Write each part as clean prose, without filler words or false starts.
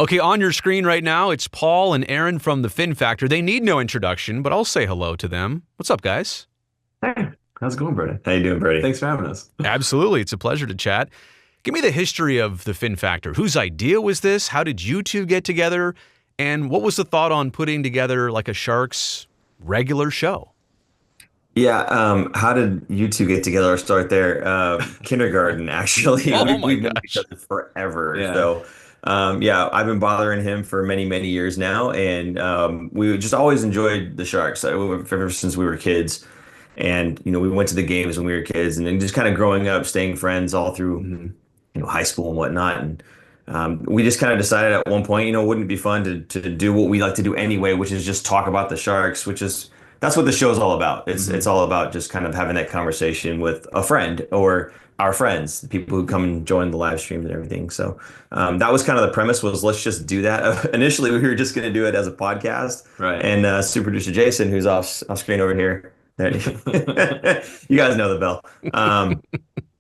Okay, on your screen right now, it's Paul and Aaron from the Fin Factor. They need no introduction, but I'll say hello to them. What's up, guys? Hey, how's it going, Brodie? How you doing, Brodie? Thanks for having us. Absolutely. It's a pleasure to chat. Give me the history of the Fin Factor. Whose idea was this? How did you two get together? And what was the thought on putting together like a Sharks regular show? Yeah, how did you two get together? Or start there. Kindergarten, actually. Oh my We've known each gosh. other forever. Yeah. So, yeah, I've been bothering him for many, many years now, and we just always enjoyed the Sharks ever since we were kids. And we went to the games when we were kids, and then just kind of growing up, staying friends all through high school and whatnot. And we just kind of decided at one point, wouldn't it be fun to do what we like to do anyway, which is just talk about the Sharks, that's what the show's all about. It's all about just kind of having that conversation with a friend or our friends, the people who come and join the live streams and everything. So that was kind of the premise, was let's just do that. Initially, we were just going to do it as a podcast. Right. And super producer Jason, who's off screen over here, you guys know the bell.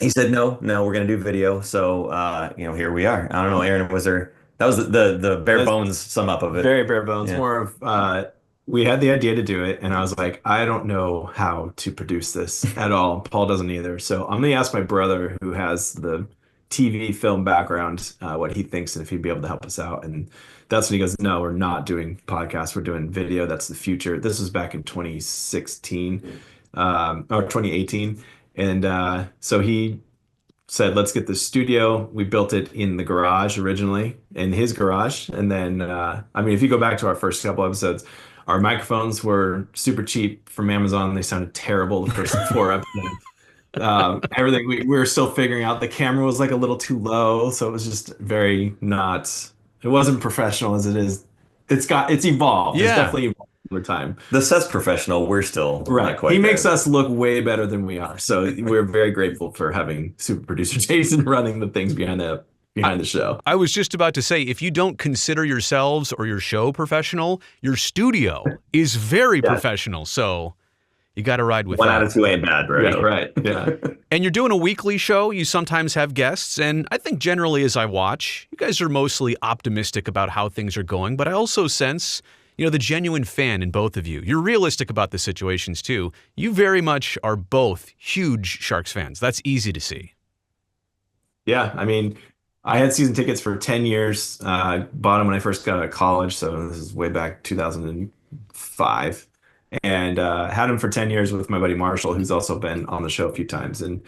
He said, no, we're going to do video. So, here we are. I don't know, Aaron, that was the bare bones sum up of it. Very bare bones. Yeah. More of we had the idea to do it, and I was like, I don't know how to produce this at all. Paul doesn't either. So I'm gonna ask my brother, who has the TV film background, what he thinks and if he'd be able to help us out. And that's when he goes, no, we're not doing podcasts. We're doing video. That's the future. This was back in 2016, or 2018. And so he said, let's get the studio. We built it in the garage originally, in his garage. And then, if you go back to our first couple episodes, our microphones were super cheap from Amazon. They sounded terrible the first 4 episodes. Everything we were still figuring out. The camera was like a little too low, so it was just very not. It wasn't professional as it is. It's evolved. Yeah. It's definitely evolved over time. The set's professional. We're still Right. not quite He makes there. us look way better than we are. So we're very grateful for having super producer Jason running the things behind the show. I was just about to say, if you don't consider yourselves or your show professional, your studio is very professional. So you got to ride with One that. out of two ain't bad, right? Yeah, right. Yeah. And you're doing a weekly show. You sometimes have guests. And I think generally as I watch, you guys are mostly optimistic about how things are going. But I also sense, the genuine fan in both of you. You're realistic about the situations too. You very much are both huge Sharks fans. That's easy to see. Yeah. I had season tickets for 10 years, bought them when I first got out of college. So this is way back 2005. And had them for 10 years with my buddy Marshall, who's also been on the show a few times. And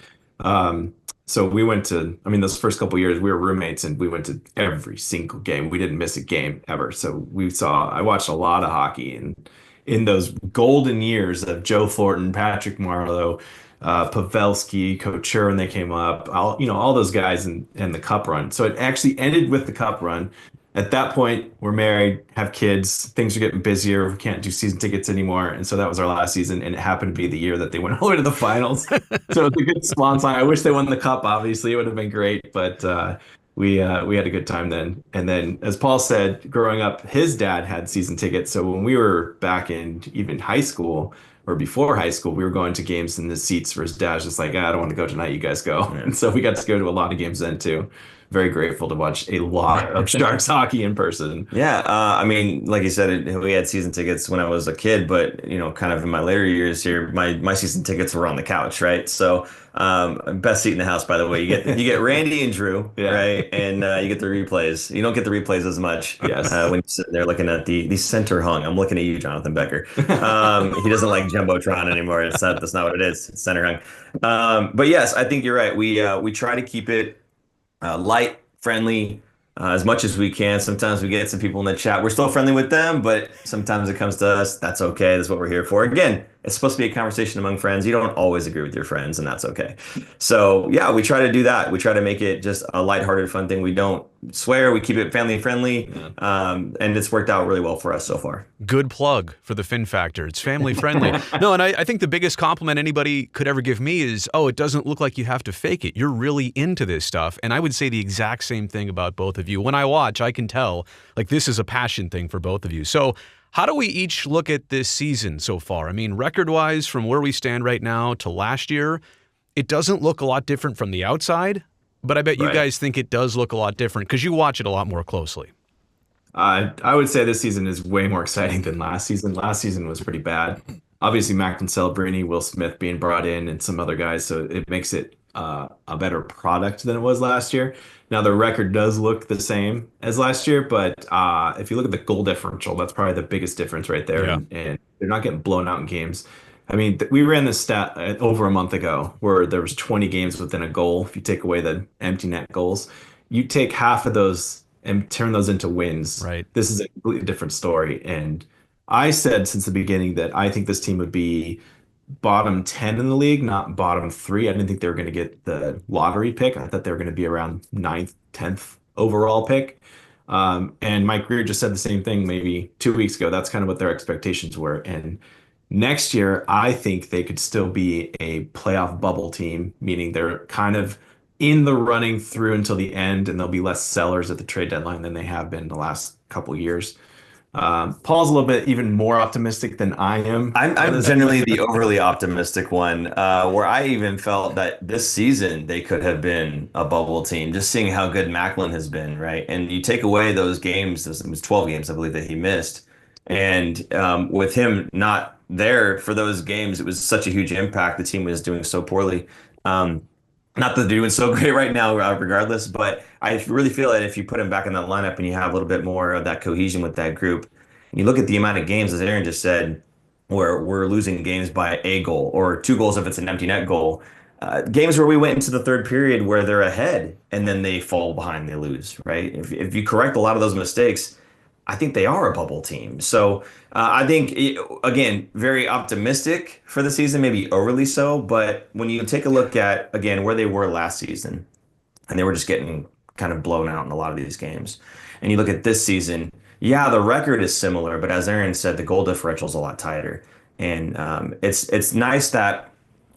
so we went to, those first couple of years, we were roommates and we went to every single game. We didn't miss a game ever. So I watched a lot of hockey. And in those golden years of Joe Thornton, Patrick Marleau, Pavelski, Couture when they came up, all those guys and the Cup run. So it actually ended with the Cup run. At that point, we're married, have kids, things are getting busier. We can't do season tickets anymore. And so that was our last season. And it happened to be the year that they went all the way to the finals. So it was a good swan song. I wish they won the Cup, obviously. It would have been great. But we had a good time then. And then, as Paul said, growing up, his dad had season tickets. So when we were back in even high school, or before high school, we were going to games in the seats where his dad's just like, I don't want to go tonight, you guys go. And so we got to go to a lot of games then too. Very grateful to watch a lot of Sharks hockey in person. Yeah, like you said, we had season tickets when I was a kid, but kind of in my later years here, my season tickets were on the couch, right? So, best seat in the house, by the way. You get Randy and Drew, right? And you get the replays. You don't get the replays as much. Yes. When you're sitting there looking at the center hung. I'm looking at you, Jonathan Becker. He doesn't like Jumbotron anymore. That's not what it is. It's center hung. But yes, I think you're right. We try to keep it light, friendly, as much as we can. Sometimes we get some people in the chat. We're still friendly with them, but sometimes it comes to us. That's okay. That's what we're here for. Again, it's supposed to be a conversation among friends. You don't always agree with your friends, and that's okay. So yeah, we try to do that. We try to make it just a lighthearted, fun thing. We don't swear. We keep it family friendly, and it's worked out really well for us so far. Good plug for the Fin Factor. It's family friendly. No, and I think the biggest compliment anybody could ever give me is, it doesn't look like you have to fake it. You're really into this stuff. And I would say the exact same thing about both of you. When I watch, I can tell like this is a passion thing for both of you. So how do we each look at this season so far? Record-wise, from where we stand right now to last year, it doesn't look a lot different from the outside, but I bet you guys think it does look a lot different because you watch it a lot more closely. I would say this season is way more exciting than last season. Last season was pretty bad. Obviously, Macklin Celebrini, Will Smith being brought in, and some other guys, so it makes it a better product than it was last year. Now the record does look the same as last year, but if you look at the goal differential, that's probably the biggest difference right there, Yeah. and they're not getting blown out in games. I mean, we ran this stat over a month ago where there was 20 games within a goal. If you take away the empty net goals, you take half of those and turn those into wins. Right. This is a completely different story. And I said since the beginning that I think this team would be bottom 10 in the league, not bottom three. I didn't think they were going to get the lottery pick. I thought they were going to be around ninth, 10th overall pick. And Mike Greer just said the same thing maybe 2 weeks ago. That's kind of what their expectations were. And next year, I think they could still be a playoff bubble team, meaning they're kind of in the running through until the end, and they'll be less sellers at the trade deadline than they have been the last couple years. Paul's a little bit even more optimistic than I am. I'm generally the overly optimistic one, where I even felt that this season they could have been a bubble team, just seeing how good Macklin has been, right? And you take away those games, it was 12 games, I believe, that he missed. And with him not there for those games, it was such a huge impact. The team was doing so poorly. Um, Not that they're doing so great right now, regardless, but I really feel that if you put him back in that lineup and you have a little bit more of that cohesion with that group, and you look at the amount of games, as Aaron just said, where we're losing games by a goal or 2 goals if it's an empty net goal. Games where we went into the third period where they're ahead and then they fall behind, they lose, right? If you correct a lot of those mistakes, I think they are a bubble team. So I think, again, very optimistic for the season, maybe overly so. But when you take a look at, again, where they were last season, and they were just getting kind of blown out in a lot of these games, and you look at this season, yeah, the record is similar, but as Aaron said, the goal differential is a lot tighter. And it's nice that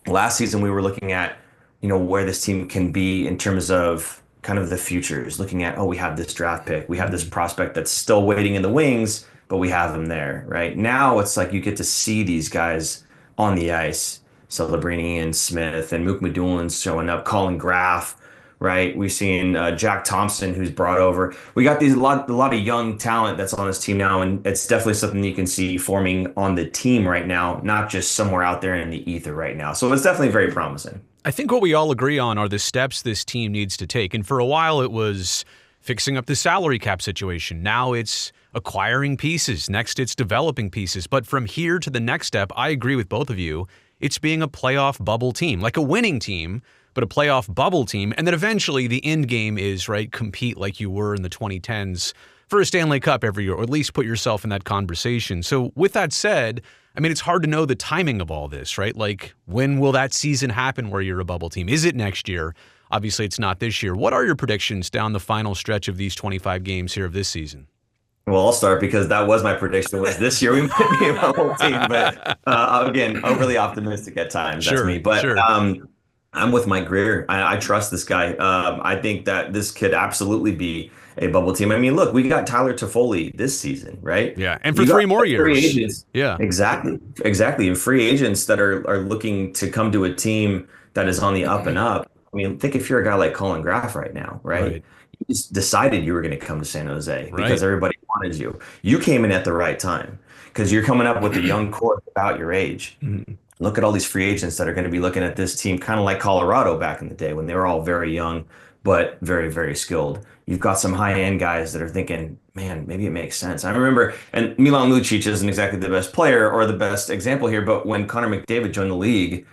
last season we were looking at, where this team can be in terms of kind of the futures, looking at, oh, we have this draft pick, we have this prospect that's still waiting in the wings, but we have them there, right? Now it's like you get to see these guys on the ice, Celebrini and Smith and Mook Madoulin's showing up, Colin Graff, right? We've seen Jack Thompson, who's brought over. We got a lot of young talent that's on this team now, and it's definitely something you can see forming on the team right now, not just somewhere out there in the ether right now. So it's definitely very promising. I think what we all agree on are the steps this team needs to take. And for a while, it was fixing up the salary cap situation. Now it's acquiring pieces. Next, it's developing pieces. But from here to the next step, I agree with both of you. It's being a playoff bubble team, like a winning team, but a playoff bubble team. And then eventually the end game is, right, compete like you were in the 2010s for a Stanley Cup every year, or at least put yourself in that conversation. So with that said, I mean, it's hard to know the timing of all this, right? Like, when will that season happen where you're a bubble team? Is it next year? Obviously, it's not this year. What are your predictions down the final stretch of these 25 games here of this season? Well, I'll start because that was my prediction was this year we might be a bubble team, but again, overly optimistic at times. That's Sure, me. But sure. I'm with Mike Greer. I trust this guy. I think that this could absolutely be a bubble team. I mean, look, we got Tyler Toffoli this season, right? Yeah, and for You got 3 more years. free agents. Yeah. Exactly. And free agents that are looking to come to a team that is on the up and up. I mean, think if you're a guy like Colin Graff right now, right? Right. You just decided you were going to come to San Jose Right. because everybody wanted you. You came in at the right time because you're coming up with a young core about your age. Look at all these free agents that are going to be looking at this team, kind of like Colorado back in the day when they were all very young, but very, very skilled. You've got some high-end guys that are thinking, man, maybe it makes sense. I remember, and Milan Lucic isn't exactly the best player or the best example here, but when Connor McDavid joined the league,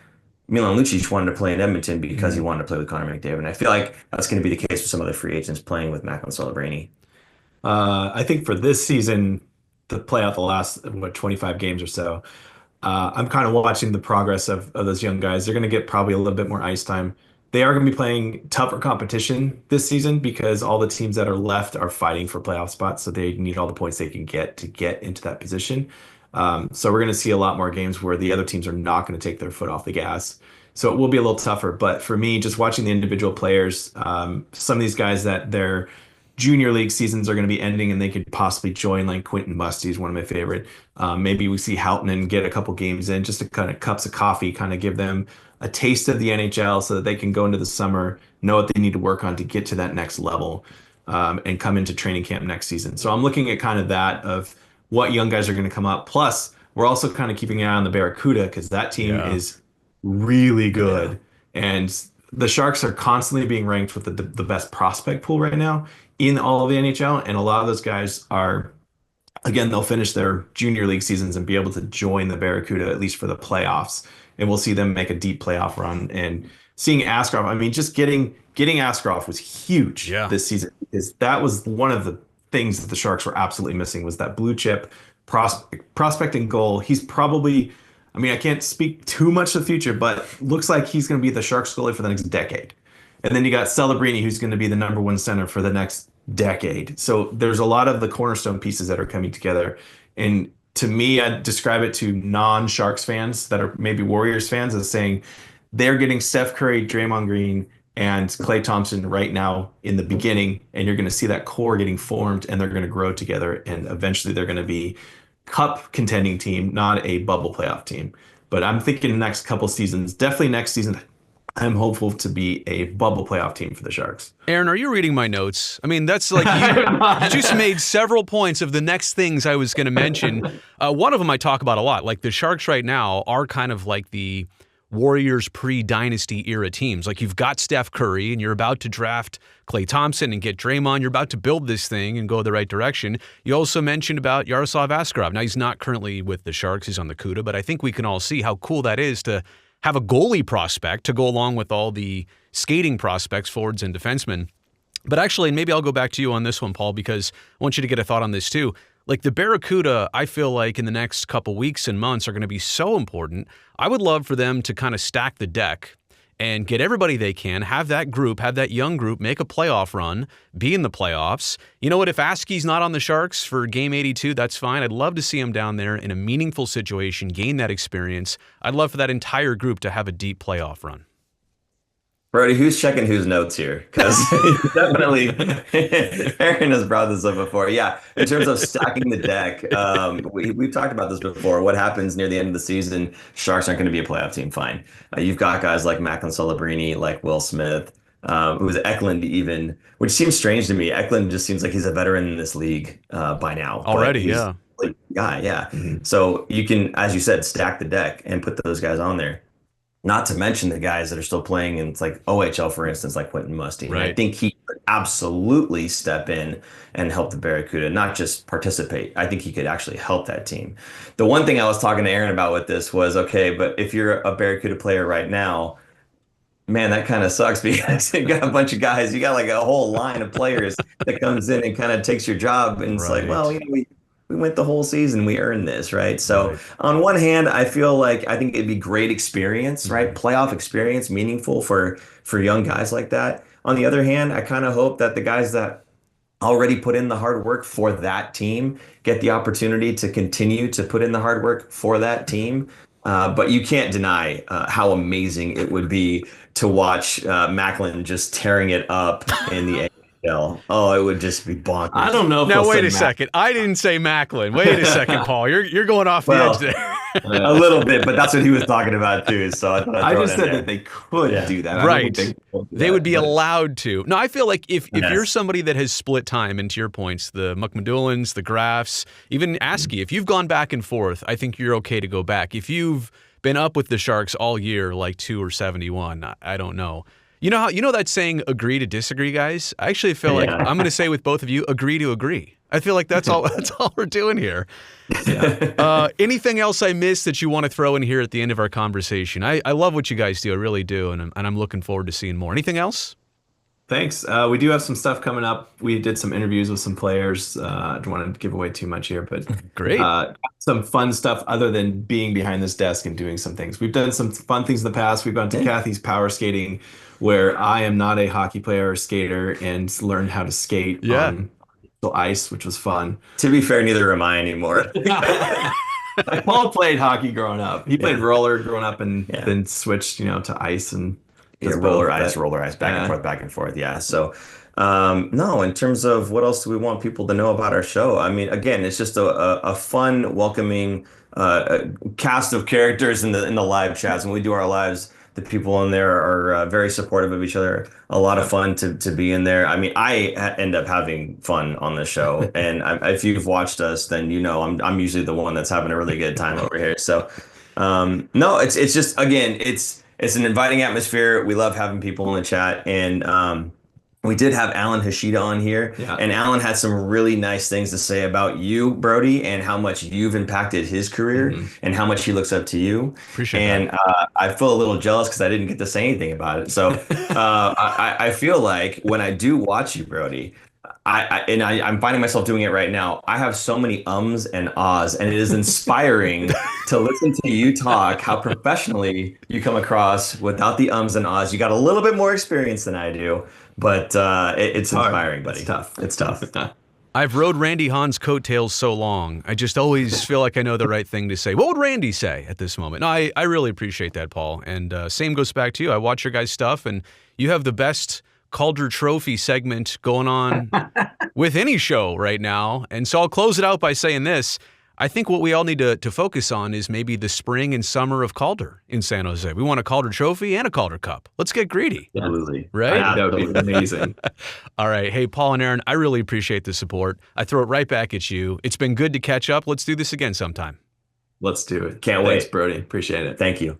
Milan Lucic wanted to play in Edmonton because he wanted to play with Connor McDavid. And I feel like that's going to be the case with some other free agents playing with Macklin Celebrini. I think for this season, to play out the last 25 games or so, I'm kind of watching the progress of those young guys. They're going to get probably a little bit more ice time. They are going to be playing tougher competition this season because all the teams that are left are fighting for playoff spots. So they need all the points they can get to get into that position. So we're going to see a lot more games where the other teams are not going to take their foot off the gas. So it will be a little tougher. But for me, just watching the individual players, some of these guys that their junior league seasons are going to be ending and they could possibly join, like Quentin Musty is one of my favorite. Maybe we see Houghton get a couple games in just to kind of cups of coffee, kind of give them a taste of the NHL so that they can go into the summer, know what they need to work on to get to that next level. and come into training camp next season. So I'm looking at kind of that of what young guys are going to come up. Plus, we're also kind of keeping an eye on the Barracuda because that team Yeah. is really good. And the Sharks are constantly being ranked with the best prospect pool right now in all of the NHL. And a lot of those guys are, again, they'll finish their junior league seasons and be able to join the Barracuda at least for the playoffs. And we'll see them make a deep playoff run. And seeing Askarov, I mean, just getting Askarov was huge this season because that was one of the things that the Sharks were absolutely missing was that blue chip prospect and goal. He's probably, I mean, I can't speak too much to the future, but looks like he's going to be the Sharks goalie for the next decade. And then you got Celebrini, who's going to be the number one center for the next decade. So there's a lot of the cornerstone pieces that are coming together. And to me, I describe it to non-Sharks fans that are maybe Warriors fans as saying they're getting Steph Curry, Draymond Green, and Klay Thompson right now in the beginning, and you're going to see that core getting formed, and they're going to grow together, and eventually they're going to be cup contending team, not a bubble playoff team. But I'm thinking next couple seasons, definitely next season, I'm hopeful to be a bubble playoff team for the Sharks. Aaron, are you reading my notes? I mean, that's like you just made several points of the next things I was going to mention. One of them I talk about a lot. Like the Sharks right now are kind of like the Warriors pre-dynasty era teams. Like you've got Steph Curry and you're about to draft Klay Thompson and get Draymond. You're about to build this thing and go the right direction. You also mentioned about Yaroslav Askarov. Now he's not currently with the Sharks. He's on the CUDA, but I think we can all see how cool that is to have a goalie prospect to go along with all the skating prospects, forwards and defensemen. But actually, and maybe I'll go back to you on this one, Paul, because I want you to get a thought on this too. Like the Barracuda, I feel like in the next couple weeks and months are going to be so important. I would love for them to kind of stack the deck and get everybody they can, have that group, have that young group, make a playoff run, be in the playoffs. You know what? If Askey's not on the Sharks for Game 82, that's fine. I'd love to see him down there in a meaningful situation, gain that experience. I'd love for that entire group to have a deep playoff run. Brodie, who's checking whose notes here? Because definitely, Aaron has brought this up before. Yeah, in terms of stacking the deck, we've talked about this before. What happens near the end of the season? Sharks aren't going to be a playoff team. Fine. You've got guys like Macklin Celebrini, like Will Smith, who's Eklund even, which seems strange to me. Eklund just seems like he's a veteran in this league by now. Already, yeah. Yeah. So you can, as you said, stack the deck and put those guys on there. Not to mention the guys that are still playing in, it's like OHL, for instance, like Quentin Musty. Right. I think he could absolutely step in and help the Barracuda, not just participate. I think he could actually help that team. The one thing I was talking to Aaron about with this was, okay, but if you're a Barracuda player right now, man, that kind of sucks because you got a bunch of guys, you got like a whole line of players that comes in and kind of takes your job. And it's like, well, you know, we went the whole season, we earned this, right? So on one hand, I feel like I think it'd be great experience, right? Playoff experience, meaningful for young guys like that. On the other hand, I kind of hope that the guys that already put in the hard work for that team get the opportunity to continue to put in the hard work for that team. But you can't deny how amazing it would be to watch Macklin just tearing it up in the Oh, it would just be bonkers. I don't know. Now wait a second. I didn't say Macklin. Wait a second, Paul. You're going off the edge there. A little bit, but that's what he was talking about too. So I just said that they could do that. Right. They would be allowed to. No, I feel like if you're somebody that has split time, and to your points, the McMadulans, the Graffs, even Askey, if you've gone back and forth, I think you're okay to go back. If you've been up with the Sharks all year, like 2 or 71, I don't know. You know that saying, agree to disagree, guys? I actually feel like I'm going to say with both of you, agree to agree. I feel like that's all we're doing here. Yeah. Anything else I missed that you want to throw in here at the end of our conversation? I love what you guys do. I really do. And I'm looking forward to seeing more. Anything else? Thanks. We do have some stuff coming up. We did some interviews with some players. I don't want to give away too much here, but great. Some fun stuff other than being behind this desk and doing some things. We've done some fun things in the past. We've gone to Kathy's power skating, where I am not a hockey player or skater, and learned how to skate on the ice, which was fun. To be fair, neither am I anymore. Paul played hockey growing up. He played roller growing up, and then switched, to ice and roller ice, back and forth. Yeah. So, no, in terms of what else do we want people to know about our show? I mean, again, it's just a fun, welcoming cast of characters in the live chats. When we do our lives, The people in there are very supportive of each other. A lot of fun to be in there. I mean, end up having fun on the show, and if you've watched us, then you know I'm usually the one that's having a really good time over here. So, no, it's just again, it's an inviting atmosphere. We love having people in the chat, and we did have Alan Hashida on here, Yeah. and Alan had some really nice things to say about you, Brodie, and how much you've impacted his career and how much he looks up to you. Appreciate and I feel a little jealous because I didn't get to say anything about it. So I feel like when I do watch you, Brodie, I'm finding myself doing it right now. I have so many ums and ahs, and it is inspiring to listen to you talk, how professionally you come across without the ums and ahs. You got a little bit more experience than I do, but it's inspiring, buddy. It's tough. It's tough. I've rode Randy Hahn's coattails so long. I just always feel like I know the right thing to say. What would Randy say at this moment? No, I really appreciate that, Paul. And same goes back to you. I watch your guys' stuff, and you have the best Calder Trophy segment going on with any show right now. And so I'll close it out by saying this. I think what we all need to focus on is maybe the spring and summer of Calder in San Jose. We want a Calder Trophy and a Calder Cup. Let's get greedy. Absolutely. Right? That would be amazing. All right. Hey, Paul and Aaron, I really appreciate the support. I throw it right back at you. It's been good to catch up. Let's do this again sometime. Let's do it. Can't wait. Thanks, Brodie. Appreciate it. Thank you.